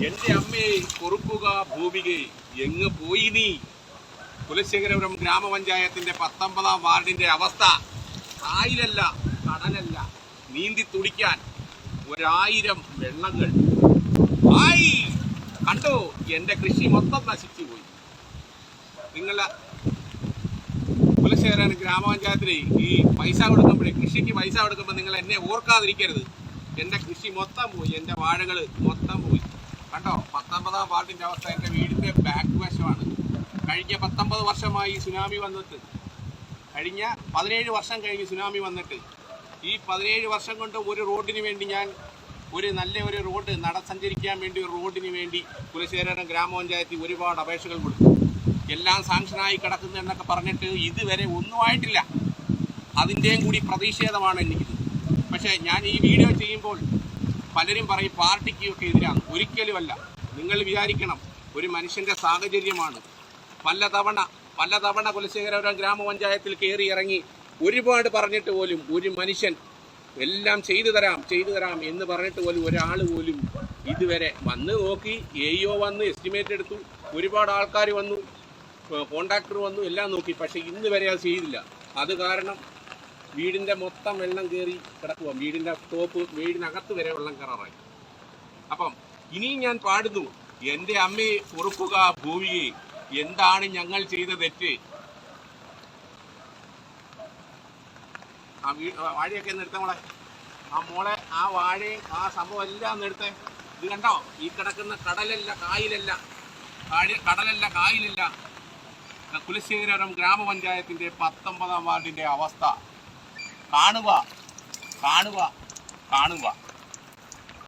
എന്റെ അമ്മയെ പൊറുക്കുക ഭൂമികെ എങ്ങ് പോയി നീ. കുലശേഖരപുരം ഗ്രാമപഞ്ചായത്തിന്റെ 19-ാം വാർഡിന്റെ അവസ്ഥ കായലല്ല കടലല്ല, നീന്തി തുടിക്കാൻ 1000 വെള്ളങ്ങൾ. ആയി കണ്ടോ, എന്റെ കൃഷി മൊത്തം നശിച്ചു പോയി. നിങ്ങളെ കുലശേഖരൻ ഗ്രാമപഞ്ചായത്തിൽ ഈ പൈസ കൊടുക്കുമ്പോഴേ, കൃഷിക്ക് പൈസ കൊടുക്കുമ്പോൾ നിങ്ങൾ എന്നെ ഓർക്കാതിരിക്കരുത്. എൻ്റെ കൃഷി മൊത്തം പോയി, എൻ്റെ വാഴകൾ മൊത്തം പോയി. കണ്ടോ, 19-ാം വാർഡിൻ്റെ അവസ്ഥ. എൻ്റെ വീടിൻ്റെ ബാക്ക് വശമാണ്. കഴിഞ്ഞ 19 വർഷമായി സുനാമി വന്നിട്ട്, കഴിഞ്ഞ 17 വർഷം കഴിഞ്ഞ് സുനാമി വന്നിട്ട്, ഈ 17 വർഷം കൊണ്ട് ഒരു റോഡിന് വേണ്ടി ഞാൻ നല്ല ഒരു റോഡ് സഞ്ചരിക്കാൻ വേണ്ടി ഒരു റോഡിന് വേണ്ടി കുലശേഖരൻ ഗ്രാമപഞ്ചായത്തിൽ ഒരുപാട് അപേക്ഷകൾ കൊടുത്തു. എല്ലാം സാങ്ഷനായി കിടക്കുന്നു എന്നൊക്കെ പറഞ്ഞിട്ട് ഇതുവരെ ഒന്നും ആയിട്ടില്ല. അതിൻ്റെയും കൂടി പ്രതിഷേധമാണ് എനിക്കിത്. പക്ഷേ ഞാൻ ഈ വീഡിയോ ചെയ്യുമ്പോൾ പലരും പറയും പാർട്ടിക്കൊക്കെ എതിരാണ്. ഒരിക്കലുമല്ല. നിങ്ങൾ വിചാരിക്കണം, ഒരു മനുഷ്യൻ്റെ സാഹചര്യമാണ്. പലതവണ കുലശേഖരപുരം ഗ്രാമപഞ്ചായത്തിൽ കയറി ഇറങ്ങി ഒരുപാട് പറഞ്ഞിട്ട് പോലും ഒരു മനുഷ്യൻ എല്ലാം ചെയ്തു തരാം എന്ന് പറഞ്ഞിട്ട് പോലും ഒരാൾ പോലും ഇതുവരെ വന്ന് നോക്കി. AO വന്ന് എസ്റ്റിമേറ്റ് എടുത്തു, ഒരുപാട് ആൾക്കാർ വന്നു, കോൺട്രാക്ടർ വന്നു, എല്ലാം നോക്കി. പക്ഷേ ഇന്ന് വരെ അത് ചെയ്തില്ല. അത് കാരണം വീടിൻ്റെ മൊത്തം വെള്ളം കയറി കിടക്കുക. വീടിൻ്റെ വീടിനകത്ത് വരെ വെള്ളം കയറാറായി. അപ്പം ഇനിയും ഞാൻ പാടുന്നു, എൻ്റെ അമ്മയെ പൊറുക്കുക ഭൂമിയെ, എന്താണ് ഞങ്ങൾ ചെയ്ത തെറ്റ്? വാഴയൊക്കെ നിർത്താൻ മോളെ, ആ വാഴയും ആ സംഭവം എല്ലാം നിർത്തേ. ഇത് കണ്ടോ, ഈ കിടക്കുന്ന കടലല്ല കായലല്ല കുലശേഖരപുരം ഗ്രാമപഞ്ചായത്തിൻ്റെ 19-ാം വാർഡിൻ്റെ അവസ്ഥ കാണുക.